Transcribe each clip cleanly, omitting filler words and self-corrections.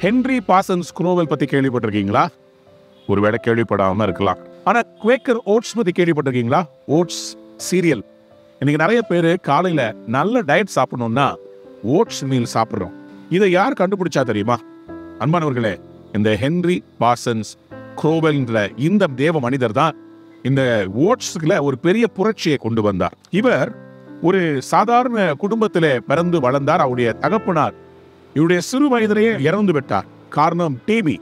Henry Parsons குரோவெல் பத்தி கேள்விப்பட்டிருக்கீங்களா? ஒருவேளை கேள்விப்படாம இருக்கலாம். ஆனா குவேக்கர் ஓட்ஸ் பத்தி கேள்விப்பட்டிருக்கீங்களா? Oats cereal. இன்னைக்கு நிறைய பேர் காலையில நல்ல டயட் சாப்பிடணும்னா ஓட்ஸ் மீல் சாப்பிட்றோம். இதை யார் கண்டுபிடிச்சா தெரியுமா? அன்பானவர்களே, இந்த ஹென்றி பார்சன்ஸ் குரோவெல்ன்ற இந்த தேவ மனிதர் தான் இந்த ஓட்ஸ்ல ஒரு பெரிய புரட்சியை கொண்டு வந்தார். இவர் ஒரு சாதாரண குடும்பத்திலே பிறந்து வளர்ந்தார். அவருடைய தகப்பனார் இவருடைய சிறு வயதிலேயே இறந்து விட்டார். காரணம் டிபி.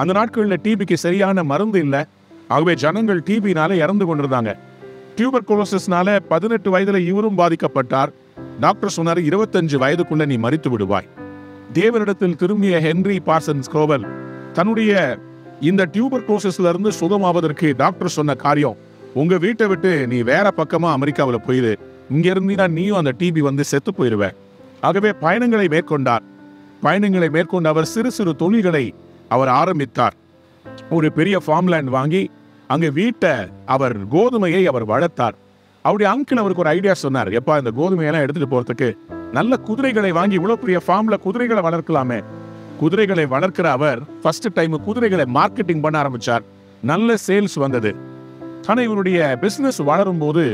அந்த நாட்களில் டிபிக்கு சரியான மருந்து இல்லை. ஆகவே ஜனங்கள் டிபினால இறந்து கொண்டிருந்தாங்க. டியூபர்குலோசிஸ்னால 18 வயதுல இவரும் பாதிக்கப்பட்டார். டாக்டர் சொன்னார், 25 வயதுக்குள்ள நீ மரித்து விடுவாய். தேவனிடத்தில் திரும்பிய ஹென்றி பார்சன்ஸ் குரோவெல் தன்னுடைய இந்த டியூபர்குலோசிஸ்ல இருந்து சுகமாவதற்கு டாக்டர் சொன்ன காரியம், உங்க வீட்டை விட்டு நீ வேற பக்கமா அமெரிக்காவில் போயிரு, இங்க இருந்தீங்கன்னா நீயும் அந்த டிபி வந்து செத்து போயிருவ. ஆகவே பயணங்களை மேற்கொண்டார். பயணங்களை மேற்கொண்டு அவர் சிறு சிறு தொழில்களை அவர் ஆரம்பித்தார். ஒரு பெரிய ஃபார்ம்லேண்ட் வாங்கி அங்க வீட்டை அவர் கோதுமையை அவர் வளர்த்தார். அவருடைய அங்கிள் அவருக்கு ஒரு ஐடியா சொன்னார், எப்பா இந்த கோதுமையெல்லாம் எடுத்துட்டு போறதுக்கு நல்ல குதிரைகளை வாங்கி இவ்வளவு பெரிய ஃபார்ம்ல குதிரைகளை வளர்க்கலாமே. குதிரைகளை வளர்க்கிற அவர் ஃபர்ஸ்ட் டைம் குதிரைகளை மார்க்கெட்டிங் பண்ண ஆரம்பிச்சார். நல்ல சேல்ஸ் வந்தது. ஆனா இவருடைய பிசினஸ் வளரும் போது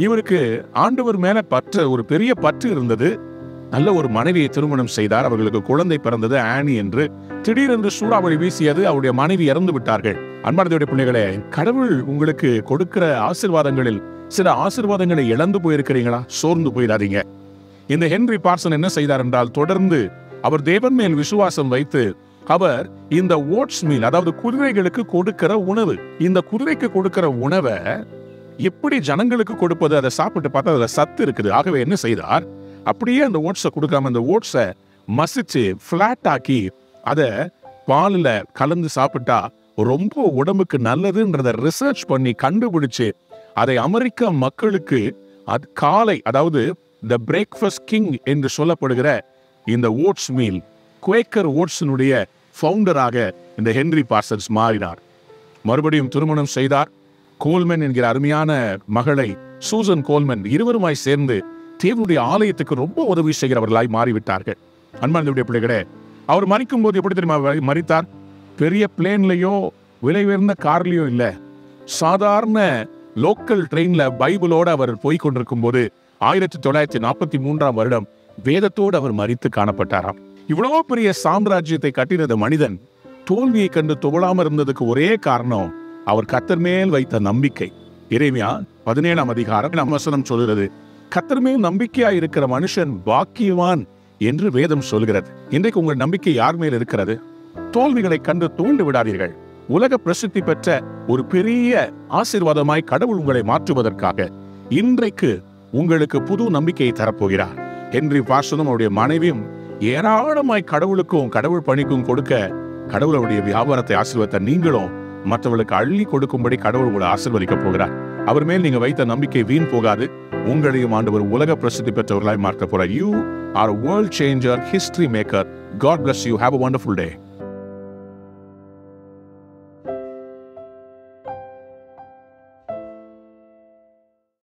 இவருக்கு ஆண்டவர் மேல ஒரு பெரிய பற்று இருந்தது. நல்ல ஒரு மனைவியை திருமணம் செய்தார். அவர்களுக்கு குழந்தை பிறந்தது, ஆனி என்று. திடீரென்று சூறாவளி வீசியது, அவருடைய மனைவி இறந்து விட்டார்கள். அன்பானவருடைய பிள்ளைகளே, கடவுள் உங்களுக்கு கொடுக்கிற ஆசீர்வாதங்களில் சில ஆசீர்வாதங்களை இழந்து போயிருக்கிறீங்களா? சோர்ந்து போயிடாதீங்க. இந்த ஹென்றி பார்சன் என்ன செய்தார் என்றால், தொடர்ந்து அவர் தேவன் மேல் விசுவாசம் வைத்து அவர் இந்த ஓட்ஸ் மீல், அதாவது குதிரைகளுக்கு கொடுக்கிற உணவு, இந்த குதிரைக்கு கொடுக்கிற உணவை எப்படி ஜனங்களுக்கு கொடுப்பது, அதை சாப்பிட்டு பார்த்தா அதுல சத்து இருக்குது. ஆகவே என்ன செய்தார், அப்படியே அந்த ஓட்ஸை கொடுக்காம அந்த ஓட்ஸை மசிச்சு பிளாட் ஆக்கி அதை பாலில் கலந்து சாப்பிட்டா ரொம்ப உடம்புக்கு நல்லதுன்றத ரிசர்ச் பண்ணி கண்டுபிடிச்சு அதை அமெரிக்க மக்களுக்கு காலை, அதாவது த பிரேக்ஃபாஸ்ட் கிங் என்று சொல்லப்படுகிற இந்த ஓட்ஸ் மீல், குவேக்கர் ஓட்ஸினுடைய ஃபவுண்டராக இந்த ஹென்றி பார்சன்ஸ் மாறினார். மறுபடியும் திருமணம் செய்தார். கோல்மன் என்கிற அருமையான மகளை சூசன் கோல்மன், இருவருமாய் சேர்ந்து தேவனுடைய ஆலயத்துக்கு ரொம்ப உதவி செய்கிறவர்களாய் மாறிவிட்டார்கள். அன்பானவருடைய பிள்ளைகளே, அவர் மறிக்கும் போது எப்படி தெரியுமா மறித்தார்? பெரிய பிளேன்லயோ விலை உயர்ந்த கார்லயோ இல்ல, சாதாரண லோக்கல் ட்ரெயின்ல பைபிளோடு அவர் போய் கொண்டிருக்கும் போது 1943 வருடம் வேதத்தோடு அவர் மறித்து காணப்பட்டாராம். இவ்வளவு பெரிய சாம்ராஜ்யத்தை கட்டினது மனிதன் தோல்வியை கண்டு துவளாம இருந்ததுக்கு ஒரே காரணம் அவர் கர்த்தர் மேல் வைத்த நம்பிக்கை. எரேமியா 17ஆம் அதிகாரம் வசனம் சொல்கிறது, கர்த்தர் மேல் நம்பிக்கையா இருக்கிற மனுஷன் பாக்கியவான் என்று வேதம் சொல்கிறது. இன்றைக்கு உங்கள் நம்பிக்கை யார் மேல் இருக்கிறது? தோல்விகளை கண்டு தூண்டு விடாதீர்கள். உலக பிரசித்தி பெற்ற ஒரு பெரிய ஆசீர்வாதமாய் கடவுள் உங்களை மாற்றுவதற்காக இன்றைக்கு உங்களுக்கு புது நம்பிக்கையை தரப்போகிறார். ஹென்றி பார்சனும் அவருடைய மனைவியும் ஏராளமாய் கடவுளுக்கும் கடவுள் பணிக்கும் கொடுக்க கடவுளுடைய வியாபாரத்தை ஆசீர்வதித்த நீங்களும் மற்றவர்களுக்கு அள்ளி கொடுக்கும்படி கடவுள் உங்களை ஆசீர்வதிக்க போகிறார். அவர் மேல் நீங்க வைத்த நம்பிக்கை வீண் போகாது. உங்களையும் ஆண்டவர் உலக பிரசித்தி பெற்றவர்களாய் மாற்ற போறார். You are a world changer, history maker. God bless you. Have a wonderful day.